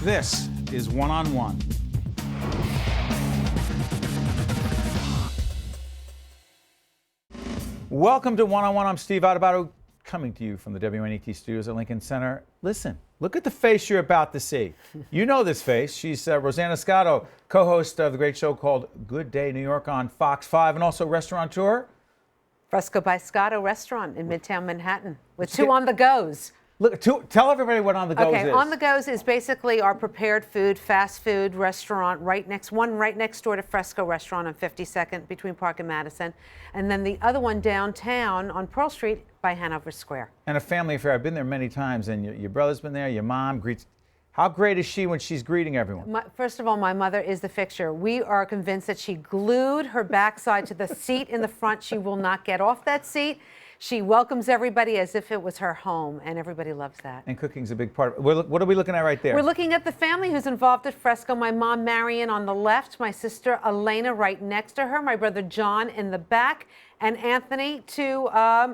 This is One-on-One. Welcome to One-on-One. I'm Steve Adubato, coming to you from the WNET studios at Lincoln Center. Listen, look at the face you're about to see. You know this face. She's Rosanna Scotto, co-host of the great show called Good Day New York on Fox 5, and also restaurateur. Fresco by Scotto restaurant in Midtown Manhattan with two on-the-goes. Look, tell everybody what On the Goes is. Okay, On the Goes is basically our prepared food, fast food restaurant right next door to Fresco restaurant on 52nd between Park and Madison, and then the other one downtown on Pearl Street by Hanover Square. And a family affair. I've been there many times, and your brother's been there. Your mom greets. How great is she when she's greeting everyone? First of all, my mother is the fixture. We are convinced that she glued her backside to the seat in the front. She will not get off that seat. She welcomes everybody as if it was her home, and everybody loves that. And cooking's a big part of it. What are we looking at right there? We're looking at the family who's involved at Fresco. My mom, Marion, on the left, my sister, Elena, right next to her, my brother, John, in the back, and Anthony to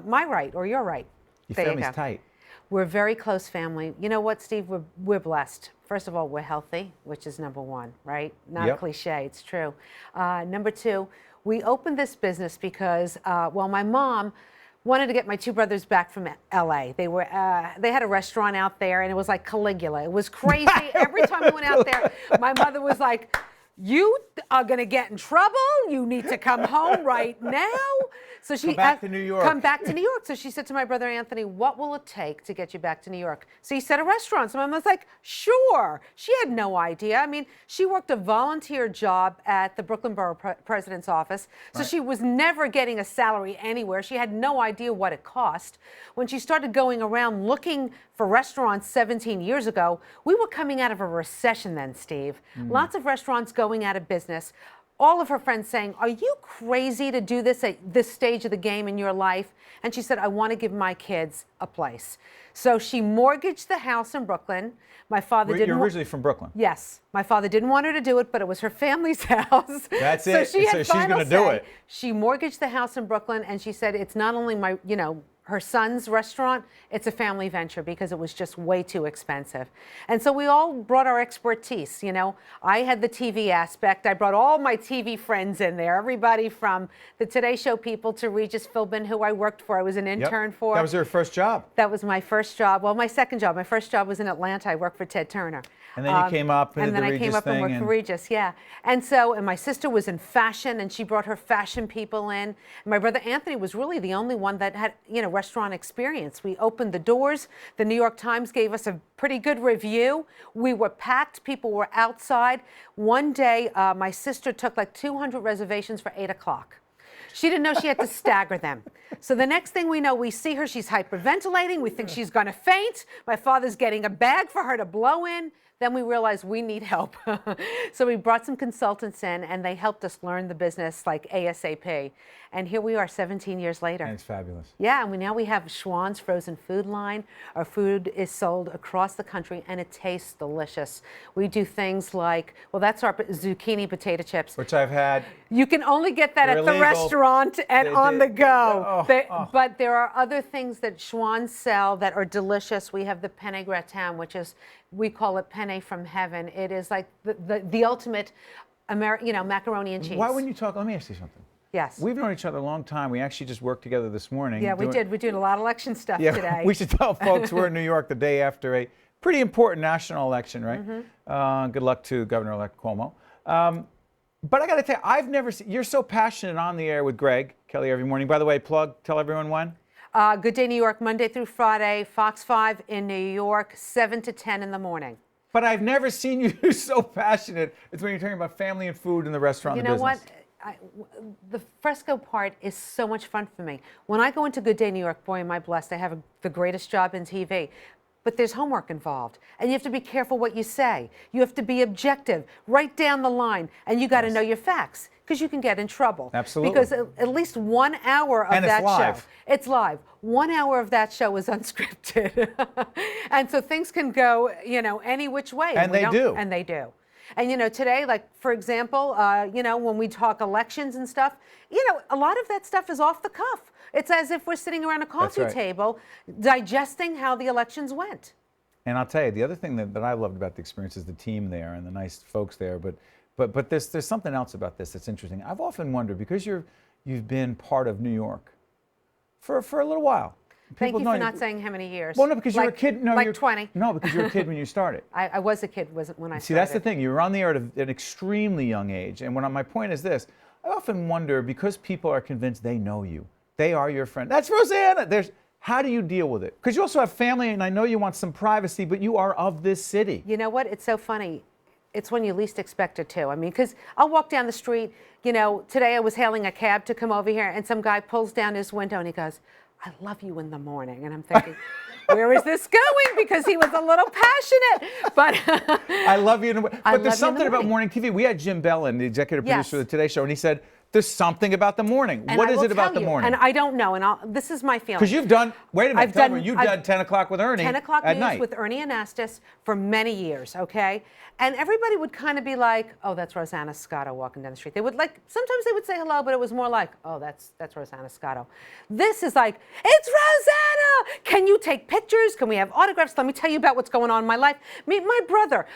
my right, or your right. Your family's tight. We're a very close family. You know what, Steve? We're blessed. First of all, we're healthy, which is number one, right? Not a cliche, it's true. Number two, we opened this business because, my mom wanted to get my two brothers back from LA. They had a restaurant out there, and it was like Caligula. It was crazy. Every time we went out there, my mother was like, "You are going to get in trouble. You need to come home right now." So she come back to New York. Come back to New York. So she said to my brother Anthony, "What will it take to get you back to New York?" So he said a restaurant. So my mom was like, "Sure." She had no idea. I mean, she worked a volunteer job at the Brooklyn Borough President's office. So she was never getting a salary anywhere. She had no idea what it cost. When she started going around looking for restaurants 17 years ago, we were coming out of a recession then, Steve. Lots of restaurants going out of business. All of her friends saying, "Are you crazy to do this at this stage of the game in your life?" And she said, "I want to give my kids a place." So she mortgaged the house in Brooklyn. My father didn't. You're originally from Brooklyn. Yes. My father didn't want her to do it, but it was her family's house. That's so it. She had so she's going to do it. She mortgaged the house in Brooklyn, and she said, "It's not only my, her son's restaurant, it's a family venture," because it was just way too expensive. And so we all brought our expertise. I had the TV aspect. I brought all my TV friends in there, everybody from the Today Show people to Regis Philbin, who I worked for. I was an intern for. That was her first job. That was my first job. Well, my second job. My first job was in Atlanta. I worked for Ted Turner. And then you came up and did the Regis thing. And then I came up and worked for Regis, yeah. And my sister was in fashion, and she brought her fashion people in. And my brother Anthony was really the only one that had, restaurant experience. We opened the doors. The New York Times gave us a pretty good review. We were packed. People were outside. One day, my sister took like 200 reservations for 8 o'clock. She didn't know she had to stagger them. So the next thing we know, we see her. She's hyperventilating. We think she's going to faint. My father's getting a bag for her to blow in. Then we realized we need help. So we brought some consultants in, and they helped us learn the business like ASAP. And here we are 17 years later. And it's fabulous. Yeah, and now we have Schwann's frozen food line. Our food is sold across the country, and it tastes delicious. We do things like, that's our zucchini potato chips. Which I've had. You can only get that at the restaurant and on the go. But there are other things that Schwann's sell that are delicious. We have the penne gratin, which is, we call it penne from heaven. It is like the ultimate macaroni and cheese. Why wouldn't you talk? Let me ask you something. Yes. We've known each other a long time. We actually just worked together this morning. Yeah, we did. We did a lot of election stuff today. We should tell folks we're in New York the day after a pretty important national election, right? Good luck to Governor-elect Cuomo. But I got to tell you, I've never seen, you're so passionate on the air with Greg Kelly every morning. By the way, tell everyone when. Good Day New York, Monday through Friday, Fox 5 in New York, 7 to 10 in the morning. But I've never seen you so passionate. It's when you're talking about family and food in the restaurant business. You know what? The Fresco part is so much fun for me. When I go into Good Day New York, boy, am I blessed. I have the greatest job in TV. But there's homework involved, and you have to be careful what you say. You have to be objective, right down the line, and you got to know your facts, because you can get in trouble. Absolutely. Because at least 1 hour of that show, it's live. 1 hour of that show is unscripted, and so things can go, any which way. And they do. And they do. And, today, like, for example, when we talk elections and stuff, a lot of that stuff is off the cuff. It's as if we're sitting around a coffee table digesting how the elections went. And I'll tell you, the other thing that I loved about the experience is the team there and the nice folks there. But there's something else about this that's interesting. I've often wondered, because you've been part of New York for a little while. Thank you for not saying how many years. Well, no, because you were a kid. No, like 20. No, because you were a kid when you started. I was a kid when I started. See, that's the thing. You were on the air at an extremely young age. And my point is this. I often wonder, because people are convinced they know you, they are your friend. That's Rosanna. How do you deal with it? Because you also have family, and I know you want some privacy, but you are of this city. You know what? It's so funny. It's when you least expect it to. I mean, because I'll walk down the street. You know, today I was hailing a cab to come over here, and some guy pulls down his window and he goes, "I love you in the morning." And I'm thinking, where is this going? Because he was a little passionate. But I love you. But there's something about morning. morning TV. We had Jim Bellin, the executive Yes. producer of the Today Show, and he said, there's something about the morning. And What I is will it about tell the you, morning? And I don't know. And this is my feeling. Because you've done, wait a minute, you've I've done 10 o'clock with Ernie 10 o'clock at news night. with Ernie Anastas for many years, okay? And everybody would kind of be like, "Oh, that's Rosanna Scotto walking down the street." They would sometimes they would say hello, but it was more like, "Oh, that's Rosanna Scotto." This is like, "It's Rosanna! Can you take pictures? Can we have autographs? Let me tell you about what's going on in my life. Meet my brother.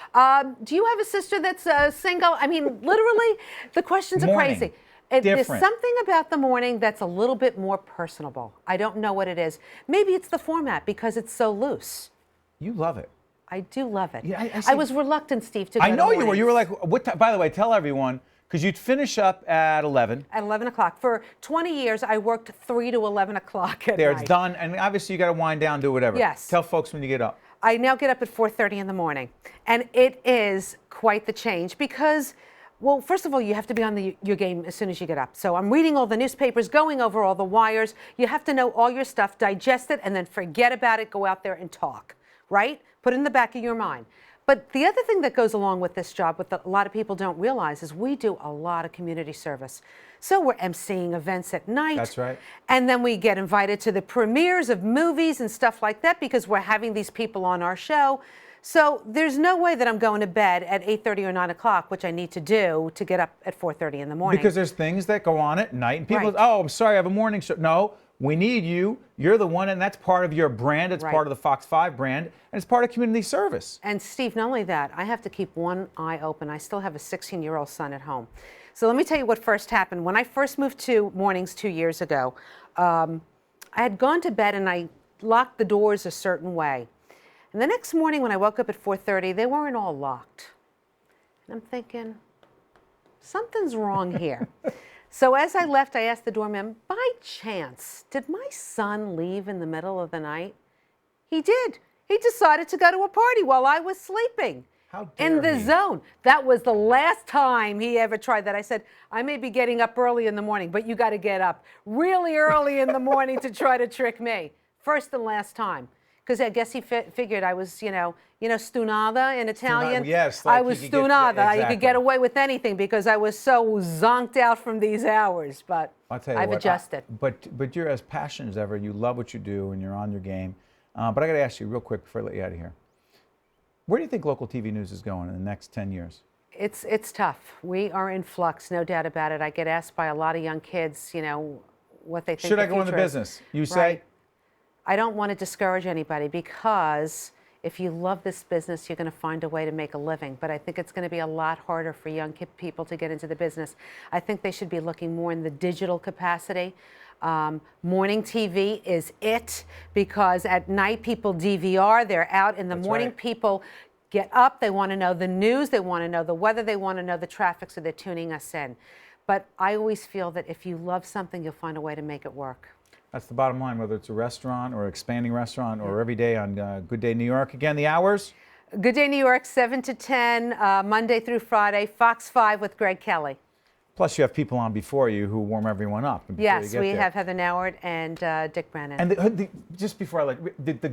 Do you have a sister that's single?" I mean, literally, the questions are Morning. crazy. There's Different. something about the morning that's a little bit more personable. I don't know what it is. Maybe it's the format because it's so loose. You love it. I do love it. Yeah, I I see. was reluctant, Steve, to go I know to you were. You were like, by the way, tell everyone, because you'd finish up at 11. at 11 o'clock. For 20 years, I worked 3 to 11 o'clock at There, night. it's done. And obviously, you got to wind down, do whatever. Yes. Tell folks when you get up. I now get up at 4:30 in the morning, and it is quite the change because, well, first of all, you have to be on your game as soon as you get up. So I'm reading all the newspapers, going over all the wires. You have to know all your stuff, digest it, and then forget about it, go out there and talk, right? Put it in the back of your mind. But the other thing that goes along with this job, what a lot of people don't realize, is we do a lot of community service. So we're emceeing events at night. That's right. And then we get invited to the premieres of movies and stuff like that because we're having these people on our show. So there's no way that I'm going to bed at 8:30 or 9 o'clock, which I need to do to get up at 4:30 in the morning. Because there's things that go on at night, and people, Right. oh, I'm sorry, I have a morning show. No, we need you. You're the one, and that's part of your brand. It's Right. part of the Fox 5 brand, and it's part of community service. And Steve, not only that, I have to keep one eye open. I still have a 16-year-old son at home. So let me tell you what first happened. When I first moved to mornings 2 years ago, I had gone to bed and I locked the doors a certain way. And the next morning when I woke up at 4:30, they weren't all locked. And I'm thinking, something's wrong here. So as I left, I asked the doorman, by chance, did my son leave in the middle of the night? He did. He decided to go to a party while I was sleeping. How dare in the he. zone. That was the last time he ever tried that. I said, I may be getting up early in the morning, but you got to get up really early in the morning to try to trick me. First and last time. Because I guess he figured I was, you know, stunada in Italian. Yes, I like was you could get- stunada. yeah, You could get exactly. away with anything because I was so zonked out from these hours. But I'll tell you I've what, adjusted. But you're as passionate as ever. You love what you do, and you're on your game. But I got to ask you real quick before I let you out of here. Where do you think local TV news is going in the next 10 years? It's tough. We are in flux, no doubt about it. I get asked by a lot of young kids, you know, what they think. Should I go in the future is. business? You say? Right. I don't want to discourage anybody because if you love this business, you're going to find a way to make a living. But I think it's going to be a lot harder for young people to get into the business. I think they should be looking more in the digital capacity. Morning TV is it because at night people DVR, they're out in the That's morning. right. People get up, they want to know the news, they want to know the weather, they want to know the traffic, so they're tuning us in. But I always feel that if you love something, you'll find a way to make it work. That's the bottom line, whether it's a restaurant or expanding restaurant or every day on Good Day New York. Again, the hours? Good Day New York, 7 to 10, Monday through Friday, Fox 5 with Greg Kelly. Plus, you have people on before you who warm everyone up. Before you Yes, get we there. have Heather Nauert and Dick Brennan. And just before I let the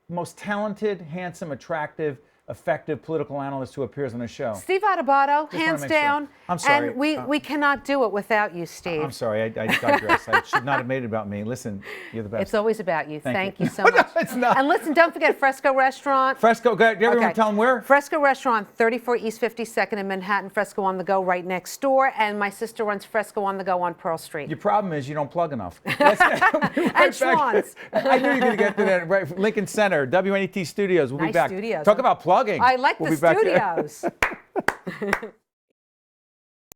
most talented, handsome, attractive, effective political analyst who appears on a show. Steve Adubato, wanna hands make sure. down. I'm sorry. And we cannot do it without you, Steve. I'm sorry, I digress. I should not have made it about me. Listen, you're the best. It's always about you. Thank you so No, much. it's not. And listen, don't forget Fresco Restaurant. Fresco, do you ever tell them where? Fresco Restaurant, 34 East 52nd in Manhattan. Fresco on the Go right next door. And my sister runs Fresco on the Go on Pearl Street. Your problem is you don't plug enough. And Schwann's. I knew you were going to get to that. Right, Lincoln Center, WNET Studios. We'll be Nice back. studios. Talk about plugging. I like We'll the be back. studios.